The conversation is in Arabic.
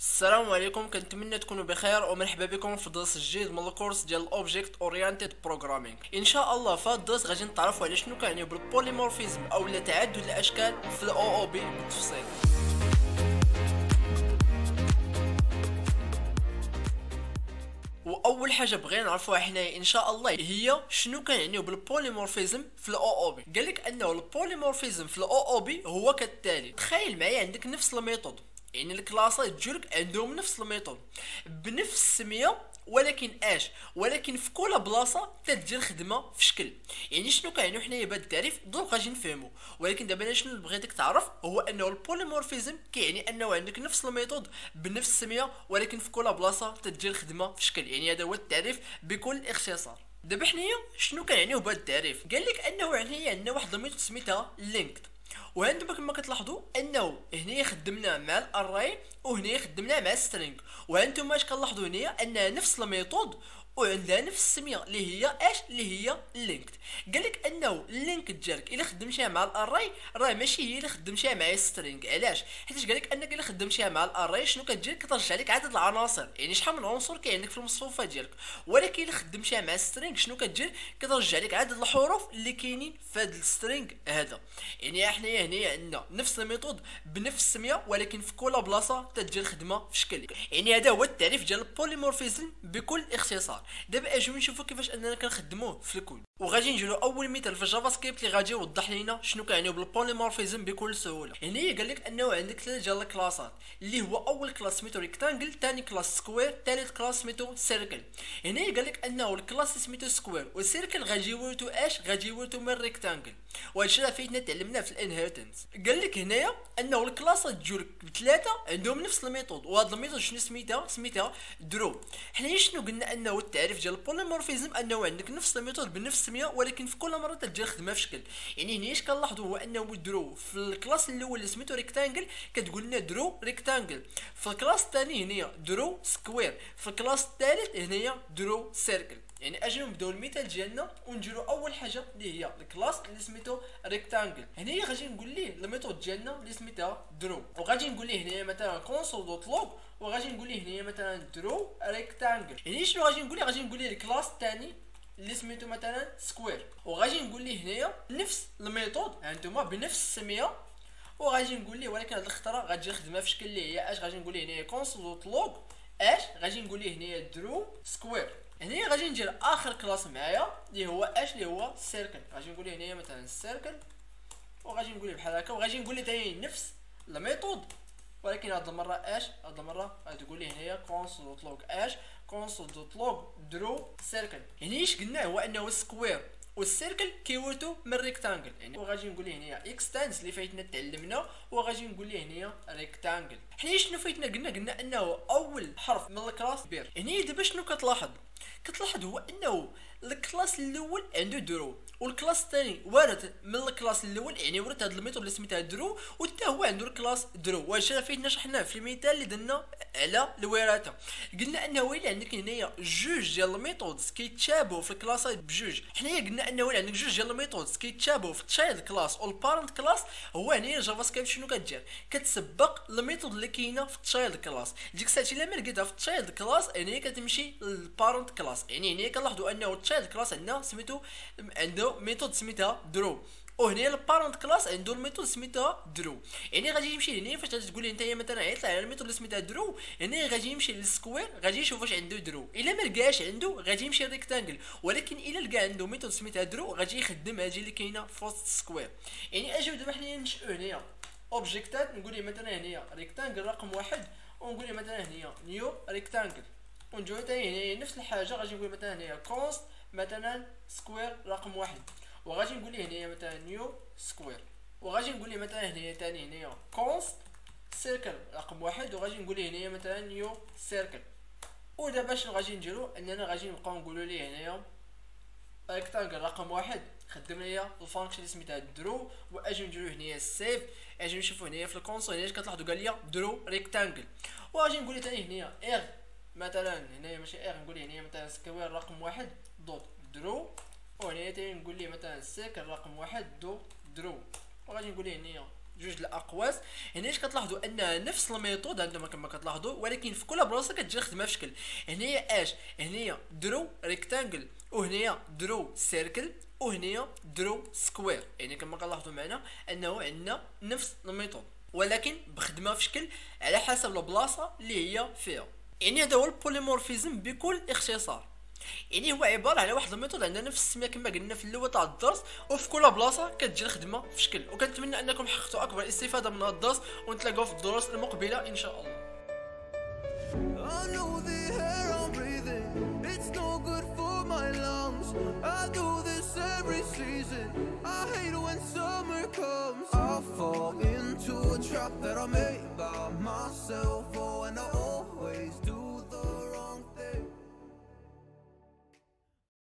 السلام عليكم، كنتمنى تكونوا بخير ومرحبا بكم في درس جديد من الكورس ديال الاوبجيكت اورينتد بروغرامينغ. ان شاء الله في هذا الدرس غادي نتعرفوا على شنو كيعني بالبوليمورفيزم او تعدد الاشكال في الاو او بي بالتفصيل. واول حاجه بغينا نعرفوها حنايا ان شاء الله هي شنو كنعنيو بالبوليمورفيزم في الاو او بي. قالك انه البوليمورفيزم في الاو او بي هو كالتالي: تخيل معايا عندك نفس الميثود، يعني الكلاسات ديالك عندهم نفس الميثود بنفس السميه، ولكن في كل بلاصه تدير خدمه في شكل. يعني شنو كيعنيو حنايا بهذا التعريف دروك غادي نفهمو، ولكن دابا انا شنو بغيتك تعرف هو انه البوليمورفيزم كيعني انه عندك نفس الميثود بنفس السميه ولكن في كل بلاصه تدير خدمه في شكل. يعني هذا هو التعريف بكل اختصار. دابا حنايا شنو كنعنيو بهذا التعريف؟ قال لك انه حنايا عندنا واحد الميثود سميتها لينكد، وعندما كما كتلاحظوا انه هنا خدمنا مع الاري وهنا خدمنا مع السترينغ، وانتم اش كنلاحظوا هنا انها نفس الميثود وعندها نفس السميه اللي هي لينكد. قالك انه لينكد ديالك الا خدمتيها مع الاري راه ماشي هي اللي خدمتيها مع السترينغ. علاش؟ حيت قالك انك الا خدمتيها مع الاري شنو كدير؟ كترجع لك عدد العناصر، يعني شحال من عنصر كاين عندك في المصفوفه ديالك. ولكن الا خدمتيها مع السترينغ شنو كدير؟ كترجع لك عدد الحروف اللي كاينين في هذا السترينغ هذا. يعني حنايا هنا عندنا نفس الميثود بنفس السميه ولكن في كل بلاصه تدير خدمه في شكل. يعني هذا هو التعريف ديال البوليمورفيزم بكل اختصار. دابا اجيو نشوفوا كيفاش اننا كنخدموه في الكود، وغادي نجيو اول مثال في الجافا سكريبت اللي غادي يوضح لنا شنو كيعنيو بالبوليمورفيزم بكل سهوله. هنا قال لك انه عندك ثلاثه ديال الكلاسات، اللي هو اول كلاس سميتو ريكتانجل، ثاني كلاس سكوير، ثالث كلاس سميتو سيركل. هنا قال لك انه الكلاس سميتو سكوير والسيركل غادي يورثوا اش؟ غادي يورثوا من الريكتانجل، وهادشي راه فايتنا تعلمناه في الانهيرتنس. قال لك هنايا انه الكلاسات ديالك بثلاثه عندهم نفس الميثود، وهذا الميثود شنو سميتها درو. حنا شنو قلنا انه التعريف ديال البوليمورفيزم انه عندك نفس الميثود بنفس السميه ولكن في كل مره تدير خدمه في شكل. يعني هنا اش كنلاحظوا هو انه درو في الكلاس الاول اللي سميتو ريكتانجل كتقول لنا درو ريكتانجل، في الكلاس الثاني هنا درو سكوير، في الكلاس الثالث هنايا درو سيركل. يعني اجي نبداو المثال ديالنا ونديرو اول حاجه اللي هي الكلاس اللي سميتو ريكتانجل. هنايا غادي نقول ليه الميثود ديالنا اللي سميتها درو، وغادي نقول ليه هنايا مثلا كونسول دوت لوج، وغادي نقول ليه هنايا مثلا درو ريكتانجل. يعني شنو غادي نقول ليه؟ غادي نقول ليه الكلاس الثاني اللي سميتو مثلا سكوير، وغادي نقول ليه هنايا نفس الميثود هانتوما بنفس السميه، وغادي نقول ليه ولكن هاد الخطره غتجي خدمه في شكل اللي هي اش؟ غادي نقول ليه هنايا كونسول دوت لوج اش؟ غادي نقول ليه هنايا درو سكوير. هنا غادي ندير اخر كلاس معايا اللي هو اش؟ اللي هو سيركل. غادي نقول ليه هنايا مثلا سيركل، وغادي نقول ليه بحال هكا، وغادي نقول ليه ثاني نفس الميثود ولكن هاد المره اش؟ هاد المره غادي تقول لي هنايا كونسول دوت لوج اش؟ كونسول دوت لوج درو سيركل. يعني اش قلنا هو انه السكوير والسيركل كيورثوا من ريكتانجل. يعني وغادي نقول ليه هنايا اكستنس اللي فايتنا تعلمنا، وغادي نقول ليه هنايا ريكتانجل. حنا شنو فايتنا؟ قلنا انه اول حرف من الكلاس كبير. يعني دابا شنو كتلاحظ هو انه الكلاس الاول عنده درو، والكلاس الثاني وارث من الكلاس الاول، يعني ورث هذا الميثود اللي سميتها درو، وحتى هو عنده الكلاس درو. وهادشي راه فايتنا شرحناه في المثال اللي درنا على الوراثه. قلنا انه الا عندك هنايا جوج ديال الميثودز كيتشابهوا في الكلاسات بجوج، حنايا قلنا انه الا عندك جوج ديال الميثودز كيتشابهوا في التشايلد كلاس والبارنت كلاس، هو هنايا جافا سكريبت شنو كدير؟ كتسبق الميثود اللي كاينه في التشايلد كلاس. ديك الساعه الا ما لقيتها في التشايلد كلاس هنايا كتمشي للبارنت كلاس. يعني هنا كنلاحظوا انه التشايلد كلاس عندنا سميتو عنده ميثود سميتها درو، وهنا البارنت كلاس عنده الميثود سميتها درو. يعني غادي يمشي هنا فاش تقول لي نتايا مثلا عيط على الميثود اللي سميتها درو، هنا غادي يمشي للسكوير غادي يشوف واش عنده درو. الا ما لقاش عنده غادي يمشي للريكتانجل، ولكن الا لقى عنده ميثود سميتها درو غادي يخدم هذه اللي كاينه في وسط السكوير. يعني اجيو دابا حنا ننشئو هنايا اوبجيكتات، نقول لي مثلا هنايا ريكتانجل رقم واحد، ونقول لي مثلا هنايا نيو ريكتانجل، ونجيو تاني هنايا نفس الحاجه غادي نقول مثلا هنايا كونست مثلا سكوير رقم واحد، وغادي نقول ليه هنايا مثلا نيو سكوير، وغادي نقول ليه مثلا هنايا تاني هنايا كونست سيركل رقم واحد، وغادي نقول ليه هنايا مثلا نيو سيركل. ودابا شنو غادي نديرو؟ اننا غادي نبقاو نقولوا ليه هنايا ريكتانجل رقم واحد خدم ليا الفانكشن اللي سميتها درو، واجي نديرو هنايا سيف. اجي نشوفو هنايا في الكونسول هنايا كتلاحظوا قال لي درو ريكتانجل، واجي نقول ليه ثاني هنايا اير مثلا هنايا ماشي اير، نقول ليه هنايا مثلا سكوير رقم واحد دوت درو، وهنايا تاني نقول ليه مثلا سيكل رقم واحد دوت درو، وغادي نقول ليه هنايا جوج الاقواس. هنا اش كتلاحظوا ان نفس الميثود عندما كما كتلاحظوا، ولكن في كل بلاصه كتجي الخدمه في شكل. هنايا اش، هنايا درو ريكتانجل، وهنايا درو سيركل، وهنايا درو سكوير. يعني كما كنلاحظوا معنا انه عندنا نفس الميثود، ولكن بخدمه في شكل على حسب البلاصه اللي هي فيها. يعني هذا هو البوليمورفيزم بكل اختصار. يعني هو عباره على واحد الميثود عندنا نفس السميه كما قلنا في الاول تاع الدرس، وفي كل بلاصه كتجي الخدمه في شكل. وكنتمنى انكم حققتوا اكبر استفاده من هذا الدرس، ونتلاقاو في الدروس المقبله ان شاء الله. I know the air I'm breathing, it's no good for my lungs. I do this every season, I hate when summer comes. I fall into a trap that I made by myself.